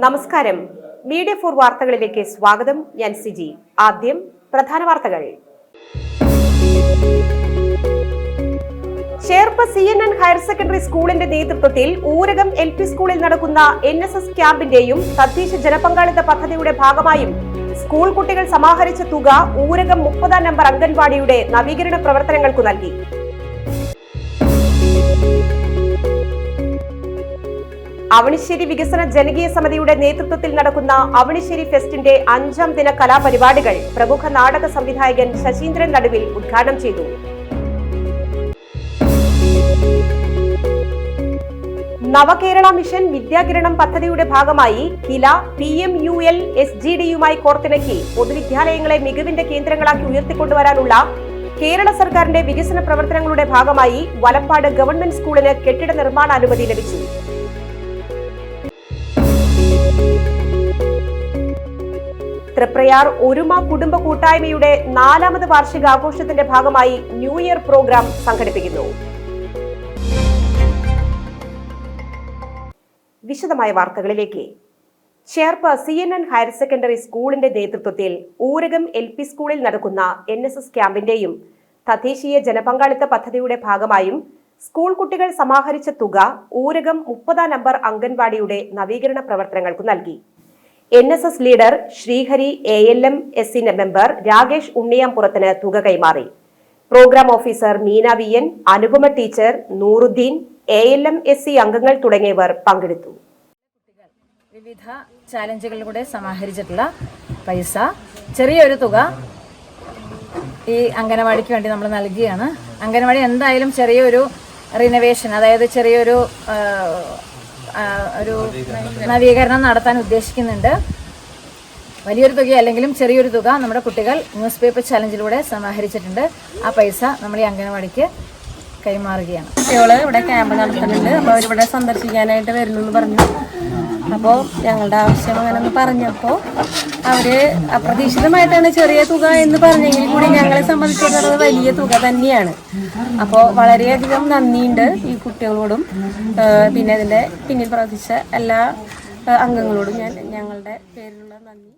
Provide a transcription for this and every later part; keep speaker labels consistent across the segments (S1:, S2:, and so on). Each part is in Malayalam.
S1: നമസ്കാരം. മീഡിയ 4 വാർത്തകളിലേക്ക് സ്വാഗതം. ഞാൻ സിജി. ആദ്യം പ്രധാന വാർത്തകൾ. ചേർപ്പ് CNN ഹയർ സെക്കൻഡറി സ്കൂളിന്റെ നേതൃത്വത്തിൽ ഊരകം LP സ്കൂളിൽ നടക്കുന്ന NSS ക്യാമ്പിന്റെയും തദ്ദേശ ജനപങ്കാളിത്ത പദ്ധതിയുടെ ഭാഗമായും സ്കൂൾ കുട്ടികൾ സമാഹരിച്ച തുക ഊരകം 30-ാം നമ്പർ അംഗൻവാടിയുടെ നവീകരണ പ്രവർത്തനങ്ങൾക്കു നൽകി. അവണിശ്ശേരി വികസന ജനകീയ സമിതിയുടെ നേതൃത്വത്തിൽ നടക്കുന്ന അവണിശ്ശേരി ഫെസ്റ്റിന്റെ 5ാം ദിന കലാപരിപാടികൾ പ്രമുഖ നാടക സംവിധായകൻ ശശീന്ദ്രൻ നടുവിൽ ഉദ്ഘാടനം ചെയ്തു. നവകേരള മിഷൻ വിദ്യാകിരണം പദ്ധതിയുടെ ഭാഗമായി കില PMUL SGDയുമായി കോർത്തിണക്കി പൊതുവിദ്യാലയങ്ങളെ മികവിന്റെ കേന്ദ്രങ്ങളാക്കി ഉയർത്തിക്കൊണ്ടുവരാനുള്ള കേരള സർക്കാരിന്റെ വികസന പ്രവർത്തനങ്ങളുടെ ഭാഗമായി വലപ്പാട് ഗവൺമെന്റ് സ്കൂളിന് കെട്ടിട നിർമ്മാണ അനുമതി ലഭിച്ചു. തൃപ്രയാർ ഒരുമ കുടുംബ കൂട്ടായ്മയുടെ 4ാമത് വാർഷികാഘോഷത്തിന്റെ ഭാഗമായി ന്യൂ ഇയർ പ്രോഗ്രാം സംഘടിപ്പിക്കുന്നു. വിശദമായ വാർത്തകളിലേക്ക്. ചേർപ്പ് CNN ഹയർ സെക്കൻഡറി സ്കൂളിന്റെ നേതൃത്വത്തിൽ ഊരകം LP സ്കൂളിൽ നടക്കുന്ന NSS ക്യാമ്പിന്റെയും തദ്ദേശീയ ജനപങ്കാളിത്ത പദ്ധതിയുടെ ഭാഗമായും സ്കൂൾ കുട്ടികൾ സമാഹരിച്ച തുക ഊരകം 30-ാം നമ്പർ അംഗൻവാടിയുടെ നവീകരണ പ്രവർത്തനങ്ങൾക്കു നൽകി. NSS leader Sreehari ALM SC member Rakesh ഉണ്ണിയാംപുറത്തിന് തുക കൈമാറി. Programme officer Meena VN, Anupama teacher, Nooruddin, ALM SC അംഗങ്ങൾ തുടങ്ങിയവർ പങ്കെടുത്തു.
S2: വിവിധ ചാലഞ്ചുകളിലൂടെ സമാഹരിച്ചിട്ടുള്ള പൈസ ചെറിയൊരു തുക ഈ അംഗനവാടിക്ക് വേണ്ടി നമ്മൾ നൽകിയാണ്. അംഗനവാടി എന്തായാലും ചെറിയൊരു റിനോവേഷൻ, അതായത് ചെറിയൊരു ഒരു നവീകരണം നടത്താൻ ഉദ്ദേശിക്കുന്നുണ്ട്. വലിയൊരു തുക അല്ലെങ്കിലും ചെറിയൊരു തുക നമ്മുടെ കുട്ടികൾ ന്യൂസ് പേപ്പർ ചലഞ്ചിലൂടെ സമാഹരിച്ചിട്ടുണ്ട്. ആ പൈസ നമ്മൾ ഈ അംഗനവാടിക്ക് കൈമാറുകയാണ്.
S3: കുട്ടികൾ ഇവിടെ ക്യാമ്പ് നടത്തുന്നുണ്ട്. അപ്പോൾ അവരിവിടെ സന്ദർശിക്കാനായിട്ട് വരുന്നു എന്ന് പറഞ്ഞു. അപ്പോൾ ഞങ്ങളുടെ ആവശ്യം അങ്ങനെ പറഞ്ഞപ്പോൾ അവർ അപ്രതീക്ഷിതമായിട്ടാണ് ചെറിയ തുക എന്ന് പറഞ്ഞെങ്കിൽ കൂടി ഞങ്ങളെ സംബന്ധിച്ചിടത്തോളം വലിയ തുക തന്നെയാണ്. അപ്പോൾ വളരെയധികം നന്ദിയുണ്ട് ഈ കുട്ടികളോടും പിന്നെ അതിൻ്റെ പിന്നിൽ പ്രവർത്തിച്ച എല്ലാ അംഗങ്ങളോടും ഞങ്ങളുടെ പേരിലുള്ള നന്ദി.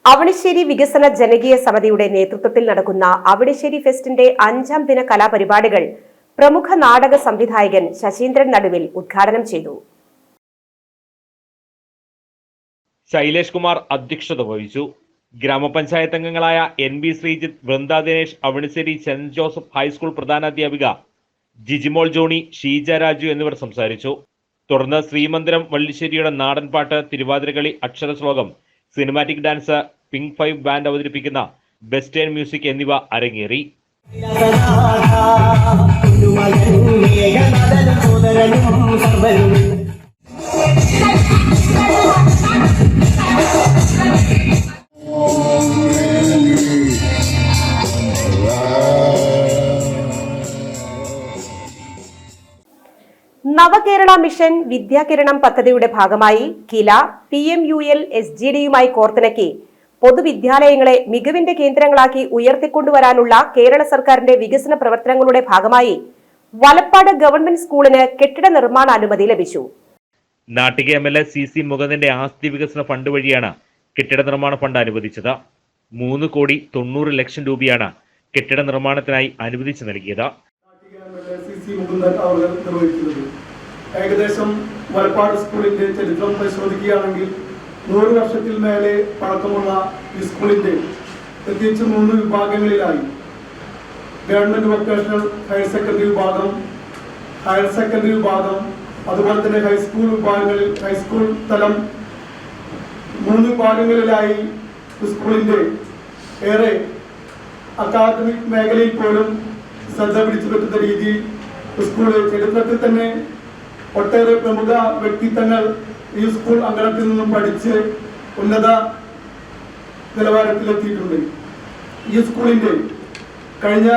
S1: അവണിശ്ശേരി വികസന ജനകീയ സമിതിയുടെ നേതൃത്വത്തിൽ നടക്കുന്ന അവണിശ്ശേരി ഫെസ്റ്റിന്റെ 5ാം ദിന കലാപരിപാടികൾ പ്രമുഖ നാടക സംവിധായകൻ ശശീന്ദ്രൻ നടുവിൽ ഉദ്ഘാടനം ചെയ്തു.
S4: ശൈലേഷ് കുമാർ അധ്യക്ഷത വഹിച്ചു. ഗ്രാമപഞ്ചായത്ത് അംഗങ്ങളായ NB ശ്രീജിത്ത്, വൃന്ദ ദിനേശ്, അവണിശ്ശേരി സെന്റ് ജോസഫ് ഹൈസ്കൂൾ പ്രധാനാധ്യാപിക ജിജിമോൾ ജോണി, ഷീജ രാജു എന്നിവർ സംസാരിച്ചു. തുടർന്ന് ശ്രീമന്ദിരം വള്ളിശ്ശേരിയുടെ നാടൻപാട്ട്, തിരുവാതിരകളി, അക്ഷരശ്ലോകം, സിനിമാറ്റിക് ഡാൻസ്, പിങ്ക് 5 ബാൻഡ് അവതരിപ്പിക്കുന്ന വെസ്റ്റേൺ മ്യൂസിക് എന്നിവ അരങ്ങേറി.
S1: നവകേരള മിഷൻ വിദ്യാകിരണം പദ്ധതിയുടെ ഭാഗമായി കില PMUL SGDയുമായി കോർത്തിണക്കി പൊതുവിദ്യാലയങ്ങളെ മികവിന്റെ കേന്ദ്രങ്ങളാക്കി ഉയർത്തിക്കൊണ്ടുവരാനുള്ള കേരള സർക്കാരിന്റെ വികസന പ്രവർത്തനങ്ങളുടെ ഭാഗമായി വലപ്പാട് ഗവൺമെന്റ് സ്കൂളിന് കെട്ടിട നിർമ്മാണ അനുമതി ലഭിച്ചു.
S4: നാട്ടിക MLA CC മുകുന്ദന്റെ ആസ്തി വികസന ഫണ്ട് വഴിയാണ് കെട്ടിട നിർമ്മാണ ഫണ്ട് അനുവദിച്ചത്. 3,90,00,000 രൂപയാണ് കെട്ടിട നിർമ്മാണത്തിനായി അനുവദിച്ചു നൽകിയത്.
S5: ഏകദേശം വലപ്പാട് സ്കൂളിന്റെ ചരിത്രം പരിശോധിക്കുകയാണെങ്കിൽ 100 വർഷത്തിൽ മേലെ പഴക്കമുള്ള ഈ സ്കൂളിന്റെ പ്രത്യേകിച്ച് 3 വിഭാഗങ്ങളിലായി ഗവൺമെന്റ് വൊക്കേഷണൽ ഹയർ സെക്കൻഡറി വിഭാഗം, ഹയർ സെക്കൻഡറി വിഭാഗം, അതുപോലെ തന്നെ ഹൈസ്കൂൾ വിഭാഗങ്ങളിൽ ഹൈസ്കൂൾ തലം 3 വിഭാഗങ്ങളിലായി സ്കൂളിന്റെ ഏറെ അക്കാദമിക് മേഖലയിൽ പോലും ശ്രദ്ധ പിടിച്ചു പറ്റുന്ന രീതിയിൽ സ്കൂള് ചരിത്രത്തിൽ തന്നെ ഒട്ടേറെ പ്രമുഖ വ്യക്തിത്വങ്ങൾ ഈ സ്കൂൾ അങ്കണത്തിൽ നിന്നും പഠിച്ച് ഉന്നത നിലവാരത്തിലെത്തിയിട്ടുണ്ട്. ഈ സ്കൂളിന്റെ കഴിഞ്ഞ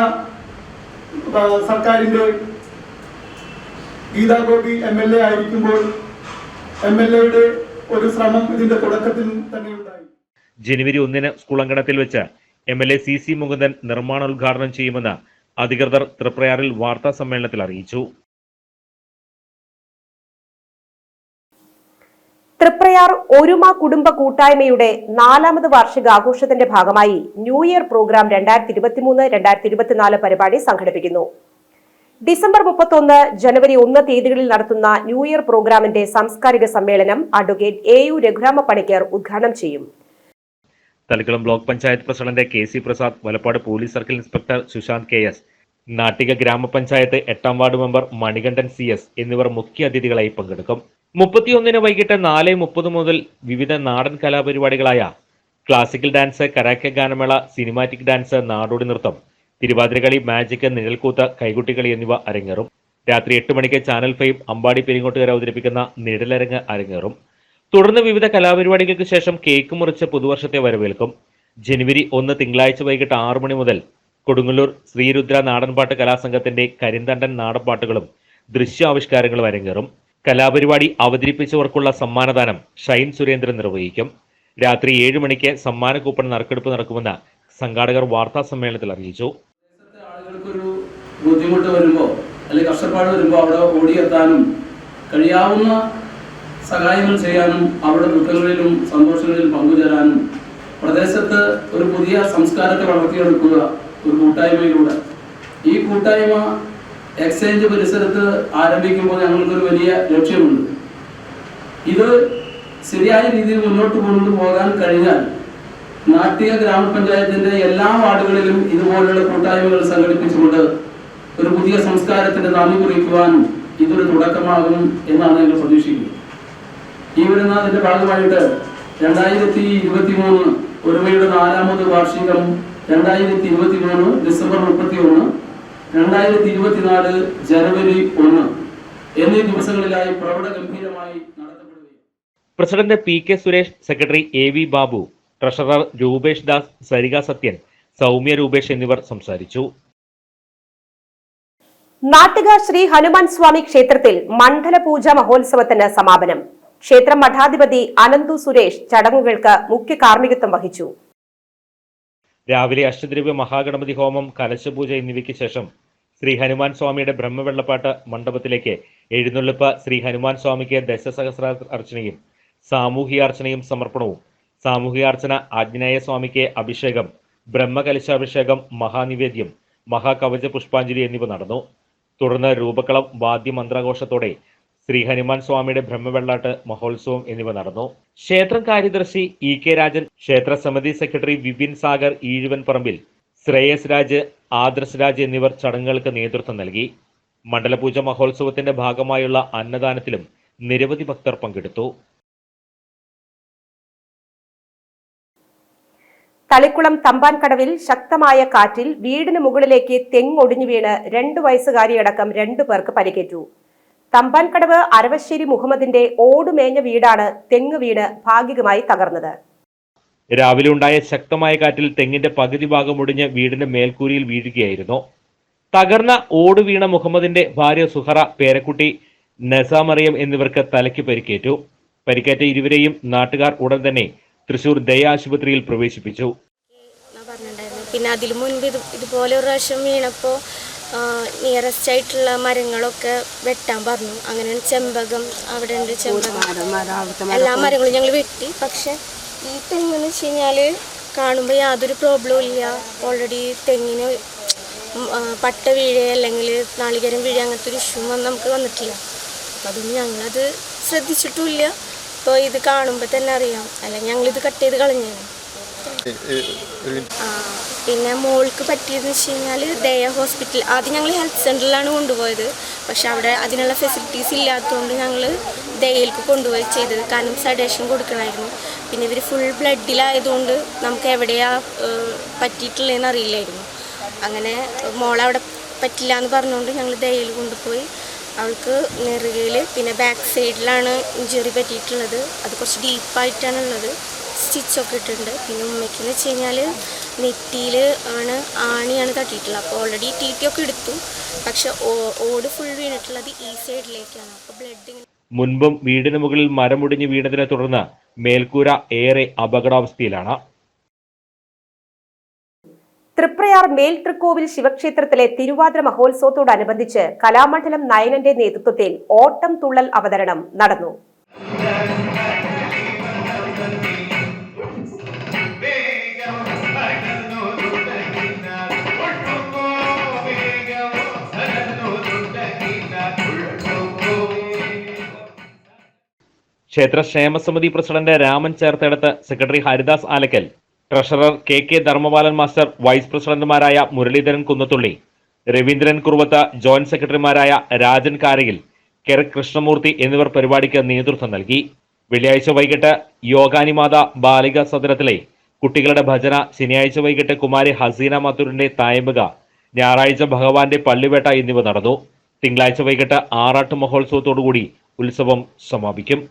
S5: സർക്കാരിന്റെ ഗീതാ ഗോപി MLA ആയിരിക്കുമ്പോൾ MLAയുടെ ഒരു ശ്രമം ഇതിന്റെ തുടക്കത്തിൽ തന്നെ ഉണ്ടായി.
S4: ജനുവരി 1 സ്കൂൾ അങ്കണത്തിൽ വെച്ച് MLA CC മുകുന്ദൻ നിർമ്മാണോദ്ഘാടനം ചെയ്യുമെന്ന് അധികൃതർ തൃപ്രയാറിൽ വാർത്താ സമ്മേളനത്തിൽ അറിയിച്ചു.
S1: തൃപ്രയാർ ഒരുമ കുടുംബ കൂട്ടായ്മയുടെ 4ാമത് വാർഷികാഘോഷത്തിന്റെ ഭാഗമായി ന്യൂ ഇയർ പ്രോഗ്രാം 2023-2024 പരിപാടി സംഘടിപ്പിക്കുന്നു. ഡിസംബർ 31, ജനുവരി 1 തീയതികളിൽ നടത്തുന്ന ന്യൂ ഇയർ പ്രോഗ്രാമിന്റെ സാംസ്കാരിക സമ്മേളനം അഡ്വക്കേറ്റ് AU രഘുരാമ പണിക്കർ ഉദ്ഘാടനം ചെയ്യും.
S4: Thalikulam block panchayat president KC Prasad, Valappad police circle inspector Sushanth KS, Nattika ഗ്രാമപഞ്ചായത്ത് 8ാം വാർഡ് മെമ്പർ മണികണ്ഠൻ CS എന്നിവർ മുഖ്യ അതിഥികളായി പങ്കെടുക്കും. 31 വൈകിട്ട് 4:30 മുതൽ വിവിധ നാടൻ കലാപരിപാടികളായ ക്ലാസിക്കൽ ഡാൻസ്, കരാക്കെ ഗാനമേള, സിനിമാറ്റിക് ഡാൻസ്, നാടോടി നൃത്തം, തിരുവാതിരകളി, മാജിക്, നിഴൽക്കൂത്ത്, കൈകുട്ടികളി എന്നിവ അരങ്ങേറും. രാത്രി 8 മണിക്ക് ചാനൽ 5 അമ്പാടി പെരിങ്ങോട്ടുകര അവതരിപ്പിക്കുന്ന നിഴലരങ്ങ് അരങ്ങേറും. തുടർന്ന് വിവിധ കലാപരിപാടികൾക്ക് ശേഷം കേക്ക് മുറിച്ച് പുതുവർഷത്തെ വരവേൽക്കും. ജനുവരി 1 തിങ്കളാഴ്ച വൈകിട്ട് 6 മണി മുതൽ കൊടുങ്ങല്ലൂർ ശ്രീരുദ്ര നാടൻപാട്ട് കലാസംഘത്തിന്റെ കരിന്തണ്ടൻ നാടൻപാട്ടുകളും ദൃശ്യാവിഷ്കാരങ്ങളും അരങ്ങേറും. കലാപരിപാടി അവതരിപ്പിച്ചവർക്കുള്ള സമ്മാനദാനം ഷൈൻ സുരേന്ദ്രൻ നിർവഹിക്കും. രാത്രി 7 മണിക്ക് സമ്മാന കൂപ്പൺ നറുക്കെടുപ്പ് നടക്കുമെന്ന് സംഘാടകർ വാർത്താ സമ്മേളനത്തിൽ അറിയിച്ചു.
S6: ആളുകൾക്കൊരു ബുദ്ധിമുട്ട് വരുമ്പോൾ അല്ലെങ്കിൽ കഷ്ടപ്പാട് വരുമ്പോൾ അവിടെ ഓടിയെത്താനും കഴിയാവുന്ന സഹായങ്ങൾ ചെയ്യാനും അവരുടെ ദുഃഖങ്ങളിലും സന്തോഷങ്ങളിലും പങ്കുചേരാനും പ്രദേശത്ത് ഒരു പുതിയ സംസ്കാരത്തെ വളർത്തിയെടുക്കുക ഒരു കൂട്ടായ്മയിലൂടെ. ഈ കൂട്ടായ്മ എക്സ്ചേഞ്ച് പരിസരത്ത് ആരംഭിക്കുമ്പോൾ ഞങ്ങൾക്കൊരു വലിയ ലക്ഷ്യമുണ്ട്. ഇത് ശരിയായ രീതിയിൽ മുന്നോട്ട് കൊണ്ടുപോകാൻ കഴിഞ്ഞാൽ നാട്ടിക ഗ്രാമപഞ്ചായത്തിന്റെ എല്ലാ വാർഡുകളിലും ഇതുപോലുള്ള കൂട്ടായ്മകൾ സംഘടിപ്പിച്ചുകൊണ്ട് ഒരു പുതിയ സംസ്കാരത്തിന്റെ നാന്ദി കുറിക്കുവാനും ഇതൊരു തുടക്കമാകും എന്നാണ് ഞങ്ങൾ പ്രതീക്ഷിക്കുന്നത്. ഈ വരുന്ന അതിന്റെ ഭാഗമായിട്ട് 2023 ഒരുമയുടെ 4ാമത് വാർഷികം 2023 ഡിസംബർ 31, 2024 ജനുവരി 1 എന്നീ ദിവസങ്ങളിലായി പ്രൗഢഗംഭീരമായി നടത്തപ്പെടുകയും
S4: president PK Suresh, secretary AV Babu, treasurer Rupesh Das, Sarika Sathyan, Soumya Rupesh എന്നിവർ സംസാരിച്ചു.
S1: നാട്ടിക ശ്രീ ഹനുമാൻ സ്വാമി ക്ഷേത്രത്തിൽ മണ്ഡല പൂജ മഹോത്സവത്തിന് സമാപനം. ക്ഷേത്രം മഠാധിപതി അനന്തു സുരേഷ് ചടങ്ങുകൾക്ക് മുഖ്യ കാർമ്മികത്വം വഹിച്ചു.
S4: രാവിലെ അഷ്ടദ്രവ്യ മഹാഗണപതി ഹോമം, കലശപൂജ എന്നിവയ്ക്ക് ശേഷം ശ്രീ ഹനുമാൻ സ്വാമിയുടെ ബ്രഹ്മവെള്ളപ്പാട്ട് മണ്ഡപത്തിലേക്ക് എഴുന്നള്ളിപ്പ്, ശ്രീ ഹനുമാൻ സ്വാമിക്ക് ദശസഹസ്ര അർച്ചനയും സാമൂഹികാർച്ചനയും സമർപ്പണവും, സാമൂഹികാർച്ചന, ആഞ്ജനേയ സ്വാമിക്ക് അഭിഷേകം, ബ്രഹ്മകലശാഭിഷേകം, മഹാനിവേദ്യം, മഹാകവച പുഷ്പാഞ്ജലി എന്നിവ നടന്നു. തുടർന്ന് രൂപക്കളം, വാദ്യമന്ത്രാഘോഷത്തോടെ ശ്രീ ഹനുമാൻ സ്വാമിയുടെ ബ്രഹ്മവെള്ളാട്ട് മഹോത്സവം എന്നിവ നടന്നു. ക്ഷേത്രം കാര്യദർശി EK രാജൻ, ക്ഷേത്ര സമിതി സെക്രട്ടറി വിപിൻ സാഗർ, ഈഴുവൻ പറമ്പിൽ, ശ്രേയസ് രാജ്, ആദർശ് രാജ് എന്നിവർ ചടങ്ങുകൾക്ക് നേതൃത്വം നൽകി. മണ്ഡലപൂജ മഹോത്സവത്തിന്റെ ഭാഗമായുള്ള അന്നദാനത്തിലും നിരവധി ഭക്തർ പങ്കെടുത്തു.
S1: തളിക്കുളം തമ്പാൻകടവിൽ ശക്തമായ കാറ്റിൽ വീടിന് മുകളിലേക്ക് തെങ്ങൊടിഞ്ഞു വീണ് 2 വയസ്സുകാരിയടക്കം 2 പേർക്ക് പരിക്കേറ്റു. തമ്പാൻകടവ് അരവശ്ശേരി മുഹമ്മദിന്റെ ഓടുമേഞ്ഞ വീടാണ് തെങ്ങ് വീണ് ഭാഗികമായി തകർന്നത്.
S4: രാവിലെ ഉണ്ടായ ശക്തമായ കാറ്റിൽ തെങ്ങിന്റെ പകുതി ഭാഗം ഒടിഞ്ഞ് വീടിന്റെ മേൽക്കൂരയിൽ വീഴുകയായിരുന്നു. തകർന്ന ഓട് വീണ മുഹമ്മദിന്റെ ഭാര്യ സുഹറ, പേരക്കുട്ടി നസാമറിയം എന്നിവർക്ക് തലയ്ക്ക് പരിക്കേറ്റു. പരിക്കേറ്റ ഇരുവരെയും നാട്ടുകാർ ഉടൻ തന്നെ തൃശൂർ ദയ ആശുപത്രിയിൽ പ്രവേശിപ്പിച്ചു.
S7: പിന്നെ അതിനു മുൻപ് ഇതുപോലെ ഒരു പ്രാവശ്യം വീണപ്പോൾ നിയറസ്റ്റ് ആയിട്ടുള്ള മരങ്ങളൊക്കെ വെട്ടാൻ പറഞ്ഞു. അങ്ങനെ ചെമ്പകം, അവിടെ ഉണ്ട് ചെമ്പകം, എല്ലാ മരങ്ങളും ഞങ്ങൾ വെട്ടി. പക്ഷെ ഈ തെങ്ങെന്ന് വെച്ച് കഴിഞ്ഞാൽ കാണുമ്പോൾ യാതൊരു പ്രോബ്ലവും ഇല്ല. ഓൾറെഡി തെങ്ങിന് പട്ട വീഴ അല്ലെങ്കിൽ നാളികേരം വീഴ അങ്ങനത്തെ ഒരു ഇഷ്യൂ നമുക്ക് വന്നിട്ടില്ല. അപ്പം അതൊന്നും ഞങ്ങളത് ശ്രദ്ധിച്ചിട്ടുമില്ല. ഇപ്പോൾ ഇത് കാണുമ്പോൾ തന്നെ അറിയാം, അല്ലെങ്കിൽ ഞങ്ങളിത് കട്ട് ചെയ്ത് കളഞ്ഞാണ്. പിന്നെ മോൾക്ക് പറ്റിയതെന്ന് വെച്ച് കഴിഞ്ഞാൽ ദയ ഹോസ്പിറ്റൽ, ആദ്യം ഞങ്ങൾ ഹെൽത്ത് സെൻ്ററിലാണ് കൊണ്ടുപോയത്. പക്ഷെ അവിടെ അതിനുള്ള ഫെസിലിറ്റീസ് ഇല്ലാത്തതുകൊണ്ട് ഞങ്ങൾ ദയയിലേക്ക് കൊണ്ടുപോയി ചെയ്തത്. കാരണം സഡേഷൻ കൊടുക്കണമായിരുന്നു. പിന്നെ ഇവർ ഫുൾ ബ്ലഡിലായതുകൊണ്ട് നമുക്ക് എവിടെയാണ് പറ്റിയിട്ടുള്ളതെന്ന് അറിയില്ലായിരുന്നു. അങ്ങനെ മോളവിടെ പറ്റില്ല എന്ന് പറഞ്ഞുകൊണ്ട് ഞങ്ങൾ ദയയിൽ കൊണ്ടുപോയി. അവൾക്ക് നെറുകയിൽ പിന്നെ ബാക്ക് സൈഡിലാണ് ഇഞ്ചുറി പറ്റിയിട്ടുള്ളത്. അത് കുറച്ച് ഡീപ്പായിട്ടാണുള്ളത്. സ്റ്റിച്ചൊക്കെ ഇട്ടിട്ടുണ്ട്. പിന്നെ ഉമ്മയ്ക്കെന്ന് വെച്ച് കഴിഞ്ഞാൽ നെറ്റിയിൽ ആണിയാണ് തട്ടിയിട്ടുള്ളത്. അപ്പോൾ ഓൾറെഡി TT ഒക്കെ എടുത്തു. പക്ഷെ ഓട് ഫുൾ വീണിട്ടുള്ളത് ഈ സൈഡിലേക്കാണ്. അപ്പോൾ ബ്ലഡ്
S4: മുൻപും വീടിന് മുകളിൽ മരമുടിഞ്ഞ് വീണതിനെ തുടർന്ന് മേൽക്കൂര ഏറെ അപകടാവസ്ഥയിലാണ്.
S1: തൃപ്രയാർ മേൽ തൃക്കോവിൽ ശിവക്ഷേത്രത്തിലെ തിരുവാതിര മഹോത്സവത്തോടനുബന്ധിച്ച് കലാമണ്ഡലം നയനന്റെ നേതൃത്വത്തിൽ ഓട്ടം തുള്ളൽ അവതരണം നടന്നു.
S4: ക്ഷേത്ര ക്ഷേമസമിതി president Raman Cherthedath, secretary Haridas Alakkal, treasurer K Dharmapalan master, vice പ്രസിഡന്റുമാരായ മുരളീധരൻ കുന്നത്തുള്ളി, രവീന്ദ്രൻ കുറുവത്ത്, ജോയിന്റ് സെക്രട്ടറിമാരായ രാജൻ കാരയിൽ, കെ കൃഷ്ണമൂർത്തി എന്നിവർ പരിപാടിക്ക് നേതൃത്വം നൽകി. വെള്ളിയാഴ്ച വൈകിട്ട് യോഗാനിമാത ബാലിക സദനത്തിലെ കുട്ടികളുടെ ഭജന, ശനിയാഴ്ച വൈകിട്ട് കുമാരി ഹസീന മത്തൂരിന്റെ തായമ്പക, ഞായറാഴ്ച ഭഗവാന്റെ പള്ളിവേട്ട എന്നിവ നടന്നു. തിങ്കളാഴ്ച വൈകിട്ട് ആറാട്ട് മഹോത്സവത്തോടുകൂടി ഉത്സവം സമാപിക്കും.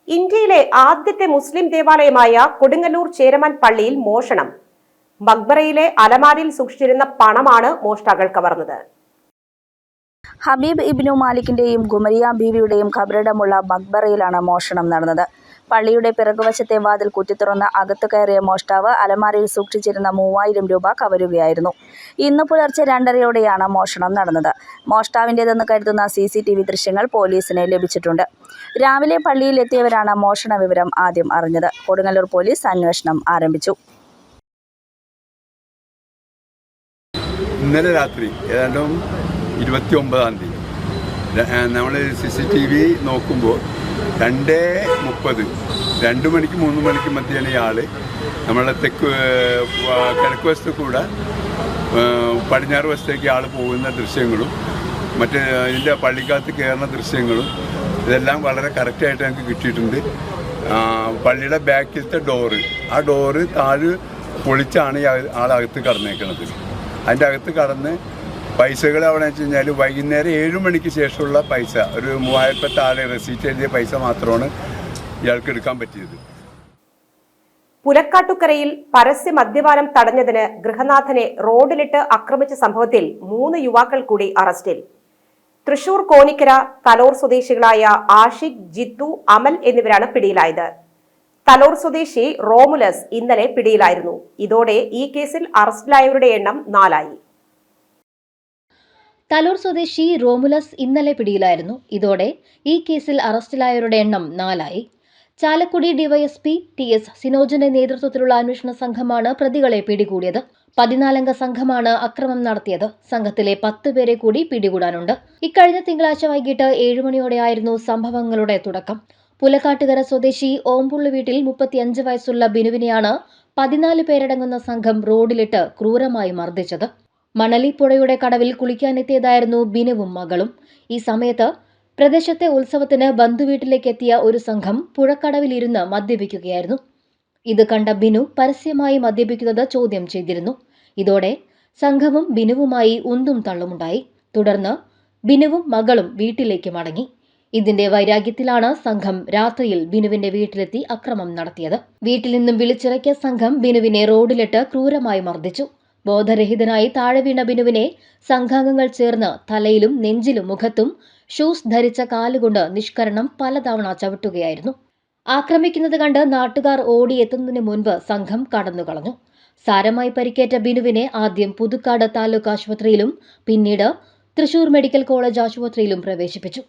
S1: ഇന്ത്യയിലെ ആദ്യത്തെ മുസ്ലിം ദേവാലയമായ കൊടുങ്ങല്ലൂർ ചേരമാൻ പള്ളിയിൽ മോഷണം. മക്ബറയിലെ അലമാരയിൽ സൂക്ഷിച്ചിരുന്ന പണമാണ് മോഷ്ടാക്കൾ കവർന്നത്.
S8: ഹബീബ് ഇബ്നു മാലിക്കിന്റെയും ഗുമരിയ ബീവിയുടെയും ഖബറിടമുള്ള മക്ബറയിലാണ് മോഷണം നടന്നത്. പള്ളിയുടെ പിറകുവശത്തെ വാതിൽ കുത്തിത്തുറന്ന് അകത്തു കയറിയ മോഷ്ടാവ് അലമാരയിൽ സൂക്ഷിച്ചിരുന്ന 3000 രൂപ കവരുകയായിരുന്നു. ഇന്ന് പുലർച്ചെ 2:30യോടെയാണ് മോഷണം നടന്നത്. മോഷ്ടാവിൻ്റെതെന്ന് കരുതുന്ന CCTV ദൃശ്യങ്ങൾ പോലീസിന് ലഭിച്ചിട്ടുണ്ട്. രാവിലെ പള്ളിയിൽ എത്തിയവരാണ് മോഷണ വിവരം ആദ്യം അറിഞ്ഞത്. കൊടുങ്ങല്ലൂർ പോലീസ് അന്വേഷണം ആരംഭിച്ചു.
S9: ഇന്നലെ രാത്രി ഏതാണ്ടും 29-ാം തീയതി നമ്മൾ CCTV നോക്കുമ്പോൾ 2:30, 2 മണിക്ക് 3 മണിക്ക് മധ്യയാണ് ഇയാൾ നമ്മളെ കിഴക്ക് വശത്ത് കൂടെ പടിഞ്ഞാറ് വശത്തേക്ക് ആൾ പോകുന്ന ദൃശ്യങ്ങളും മറ്റ് ഇതിൻ്റെ പള്ളിക്കകത്ത് കയറുന്ന ദൃശ്യങ്ങളും ഇതെല്ലാം വളരെ കറക്റ്റായിട്ട് ഞങ്ങൾക്ക് കിട്ടിയിട്ടുണ്ട്. പള്ളിയുടെ ബാക്കിലത്തെ ആ ഡോറ് താഴ് പൊളിച്ചാണ് ഈ ആളകത്ത് കടന്നേക്കുന്നത്. അതിൻ്റെ അകത്ത് കടന്ന് പൈസകൾ അവിടെ വെച്ച് കഴിഞ്ഞാൽ വൈകുന്നേരം 7 മണിക്ക് ശേഷമുള്ള പൈസ, ഒരു 3000 താഴെ റെസീറ്റ് എഴുതിയ പൈസ മാത്രമാണ് ഇയാൾക്ക് എടുക്കാൻ പറ്റിയത്.
S1: പുലക്കാട്ടുകരയിൽ പരസ്യ മദ്യപാനം തടഞ്ഞതിന് ഗൃഹനാഥനെ റോഡിലിട്ട് ആക്രമിച്ച സംഭവത്തിൽ 3 യുവാക്കൾ കൂടി അറസ്റ്റിൽ. തൃശൂർ കോനിക്കര തലോർ സ്വദേശികളായ ആഷിഖ്, ജിത്തു, അമൽ എന്നിവരാണ് പിടിയിലായത്. തലോർ സ്വദേശി റോമുലസ് ഇന്നലെ പിടിയിലായിരുന്നു. ഇതോടെ ഈ കേസിൽ അറസ്റ്റിലായവരുടെ എണ്ണം 4 ആയി.
S10: തലോർ സ്വദേശി റോമുലസ് ഇന്നലെ പിടിയിലായിരുന്നു. ഇതോടെ ഈ കേസിൽ അറസ്റ്റിലായവരുടെ എണ്ണം 4 ആയി. ചാലക്കുടി ഡിവൈഎസ്പി TS സിനോജിന്റെ നേതൃത്വത്തിലുള്ള അന്വേഷണ സംഘമാണ് പ്രതികളെ പിടികൂടിയത്. 14 അംഗ സംഘമാണ് അക്രമം നടത്തിയത്. സംഘത്തിലെ 10 പേരെ കൂടി പിടികൂടാനുണ്ട്. ഇക്കഴിഞ്ഞ തിങ്കളാഴ്ച വൈകിട്ട് 7 മണിയോടെയായിരുന്നു സംഭവങ്ങളുടെ തുടക്കം. പുലക്കാട്ടുകര സ്വദേശി ഓമ്പുള്ളി വീട്ടിൽ 35 വയസ്സുള്ള ബിനുവിനെയാണ് 14 പേരടങ്ങുന്ന സംഘം റോഡിലിട്ട് ക്രൂരമായി മർദ്ദിച്ചത്. മണലിപ്പുഴയുടെ കടവിൽ കുളിക്കാനെത്തിയതായിരുന്നു ബിനുവും മകളും. ഈ സമയത്ത് പ്രദേശത്തെ ഉത്സവത്തിന് ബന്ധുവീട്ടിലേക്ക് എത്തിയ ഒരു സംഘം പുഴക്കടവിലിരുന്ന് മദ്യപിക്കുകയായിരുന്നു. ഇത് കണ്ട ബിനു പരസ്യമായി മദ്യപിക്കുന്നത് ചോദ്യം ചെയ്തിരുന്നു. ഇതോടെ സംഘവും ബിനുവുമായി ഉന്തും തള്ളുമുണ്ടായി. തുടർന്ന് ബിനുവും മകളും വീട്ടിലേക്ക് മടങ്ങി. ഇതിന്റെ വൈരാഗ്യത്തിലാണ് സംഘം രാത്രിയിൽ ബിനുവിന്റെ വീട്ടിലെത്തി അക്രമം നടത്തിയത്. വീട്ടിൽ നിന്നും വിളിച്ചിറക്കിയ സംഘം ബിനുവിനെ റോഡിലിട്ട് ക്രൂരമായി മർദ്ദിച്ചു. ബോധരഹിതനായി താഴെ വീണ ബിനുവിനെ സംഘാംഗങ്ങൾ ചേർന്ന് തലയിലും നെഞ്ചിലും മുഖത്തും ഷൂസ് ധരിച്ച കാലുകൊണ്ട് നിഷ്കരണം പലതവണ ചവിട്ടുകയായിരുന്നു. ആക്രമിക്കുന്നത് കണ്ട് നാട്ടുകാർ ഓടിയെത്തുന്നതിന് മുൻപ് സംഘം കടന്നുകളഞ്ഞു. സാരമായി പരിക്കേറ്റ ബിനുവിനെ ആദ്യം പുതുക്കാട് താലൂക്ക് ആശുപത്രിയിലും പിന്നീട് തൃശൂർ മെഡിക്കൽ കോളേജ് ആശുപത്രിയിലും പ്രവേശിപ്പിച്ചു.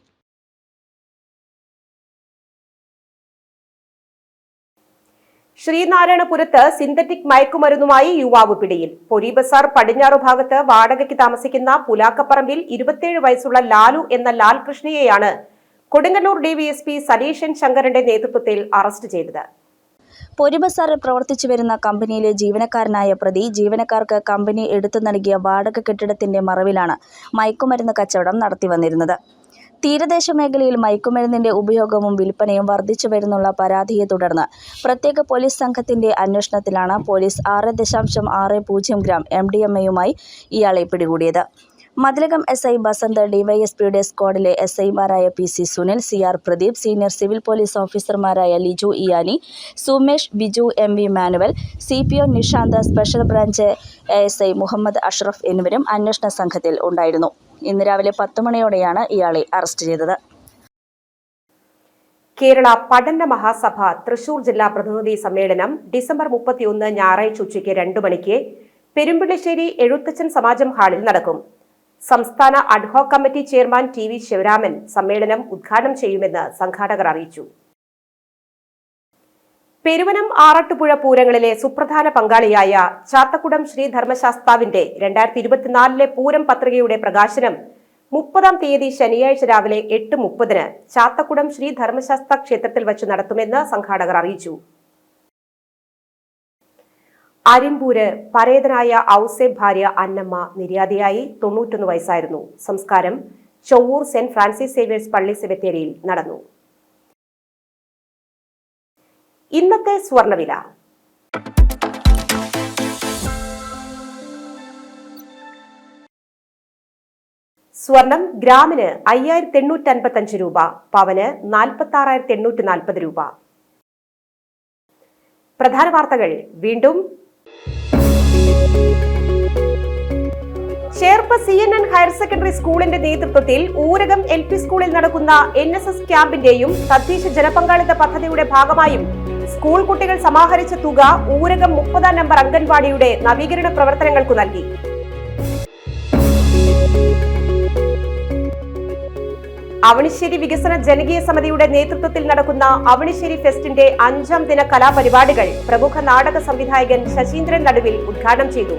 S1: ശ്രീനാരായണപുരത്ത് സിന്തറ്റിക് മയക്കുമരുന്നുമായി യുവാവ് പിടിയിൽ. പൊരി ബസാർ പടിഞ്ഞാറു ഭാഗത്ത് വാടകയ്ക്ക് താമസിക്കുന്ന പുലാക്കപ്പറമ്പിൽ 27 വയസ്സുള്ള ലാലു എന്ന ലാൽകൃഷ്ണയെയാണ് കൊടുങ്ങല്ലൂർ DVSP സനീഷൻ ശങ്കരന്റെ നേതൃത്വത്തിൽ അറസ്റ്റ് ചെയ്തത്.
S8: പൊരിബസാറിൽ പ്രവർത്തിച്ചു വരുന്ന കമ്പനിയിലെ ജീവനക്കാരനായ പ്രതി ജീവനക്കാർക്ക് കമ്പനി എടുത്തു നൽകിയ വാടക കെട്ടിടത്തിന്റെ മറവിലാണ് മയക്കുമരുന്ന് കച്ചവടം നടത്തിവന്നിരുന്നത്. തീരദേശ മേഖലയിൽ മയക്കുമരുന്നിന്റെ ഉപയോഗവും വിൽപ്പനയും വർദ്ധിച്ചു വരുന്നുള്ള പരാതിയെ തുടർന്ന് പ്രത്യേക പോലീസ് സംഘത്തിന്റെ അന്വേഷണത്തിലാണ് പോലീസ് 6.60 ഗ്രാം MDMA-യുമായി ഇയാളെ പിടികൂടിയത്. മതിലകം SI ബസന്ത്, DYSPയുടെ സ്ക്വാഡിലെ SIമാരായ PC Sunil, CR Pradeep, senior civil police ഓഫീസർമാരായ Liju Iyani, Sumesh, Biju, MV Manuel, CPO Nishanth, special branch ASI Muhammad Ashraf എന്നിവരും അന്വേഷണ സംഘത്തിൽ ഉണ്ടായിരുന്നു. ഇന്ന് രാവിലെ 10 മണിയോടെയാണ് ഇയാളെ അറസ്റ്റ് ചെയ്തത്.
S1: കേരള പഠന മഹാസഭ തൃശൂർ ജില്ലാ പ്രതിനിധി സമ്മേളനം ഡിസംബർ 31 ഞായറാഴ്ച ഉച്ചയ്ക്ക് 2 മണിക്ക് പെരുമ്പിള്ളശ്ശേരി എഴുത്തച്ഛൻ സമാജം ഹാളിൽ നടക്കും. സംസ്ഥാന ad hoc committee chairman TV Sivaraman സമ്മേളനം ഉദ്ഘാടനം ചെയ്യുമെന്ന് സംഘാടകർ അറിയിച്ചു. പെരുവനം ആറാട്ടുപുഴ പൂരങ്ങളിലെ സുപ്രധാന പങ്കാളിയായ ചാത്തക്കുടം ശ്രീ ധർമ്മശാസ്താവിന്റെ 2024 പൂരം പത്രികയുടെ പ്രകാശനം 30-ാം തീയതി ശനിയാഴ്ച രാവിലെ 8:30 ചാത്തക്കുടം ശ്രീ ധർമ്മശാസ്ത്ര ക്ഷേത്രത്തിൽ വച്ച് നടത്തുമെന്ന് സംഘാടകർ അറിയിച്ചു. അരിമ്പൂര് പരേതനായ ഔസേബ് ഭാര്യ അന്നമ്മ നിര്യാതയായി. 91 വയസ്സായിരുന്നു. സംസ്കാരം ചൊവ്വൂർ സെന്റ് ഫ്രാൻസിസ് സേവേഴ്സ് പള്ളി സെമിത്തേരിയിൽ നടന്നു. ഇന്നത്തെ സ്വർണ്ണവില. സ്വർണം ഗ്രാമിന് 5855 രൂപ, പവന് 46,840 രൂപ. പ്രധാന വാർത്തകൾ വീണ്ടും. ചേർപ്പ് CNN ഹയർ സെക്കൻഡറി സ്കൂളിന്റെ നേതൃത്വത്തിൽ ഊരകം LP സ്കൂളിൽ നടക്കുന്ന NSS ക്യാമ്പിന്റെയും തദ്ദേശ ജനപങ്കാളിത്ത പദ്ധതിയുടെ ഭാഗമായും സ്കൂൾ കുട്ടികൾ സമാഹരിച്ച തുക ഊരകം 30-ാം നമ്പർ അംഗൻവാടിയുടെ നവീകരണ പ്രവർത്തനങ്ങൾക്കു നൽകി. അവണിശ്ശേരി വികസന ജനകീയ സമിതിയുടെ നേതൃത്വത്തിൽ നടക്കുന്ന അവണിശ്ശേരി ഫെസ്റ്റിന്റെ 5ാം ദിന കലാപരിപാടികൾ പ്രമുഖ നാടക സംവിധായകൻ ശശീന്ദ്രൻ നടുവിൽ ഉദ്ഘാടനം ചെയ്തു.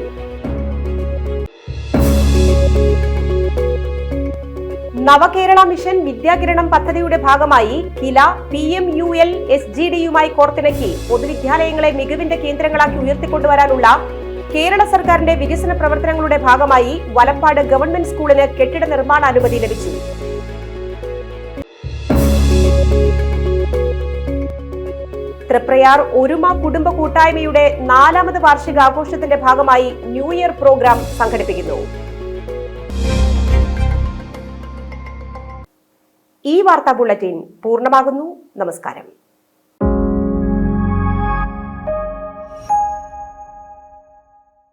S1: നവകേരള മിഷൻ വിദ്യാകിരണം പദ്ധതിയുടെ ഭാഗമായി കില PMUL SGDയുമായി കോർത്തിണക്കി പൊതുവിദ്യാലയങ്ങളെ മികവിന്റെ കേന്ദ്രങ്ങളാക്കി ഉയർത്തിക്കൊണ്ടുവരാനുള്ള കേരള സർക്കാരിന്റെ വികസന പ്രവർത്തനങ്ങളുടെ ഭാഗമായി വലപ്പാട് ഗവൺമെന്റ് സ്കൂളിന് കെട്ടിട നിർമ്മാണ അനുമതി ലഭിച്ചു. തൃപ്രയാർ ഒരുമ കുടുംബ കൂട്ടായ്മയുടെ 4ാമത് വാർഷികാഘോഷത്തിന്റെ ഭാഗമായി ന്യൂ ഇയർ പ്രോഗ്രാം സംഘടിപ്പിക്കുന്നു. ഈ വാർത്താ ബുള്ളറ്റിൻ പൂർണ്ണമാകുന്നു. നമസ്കാരം.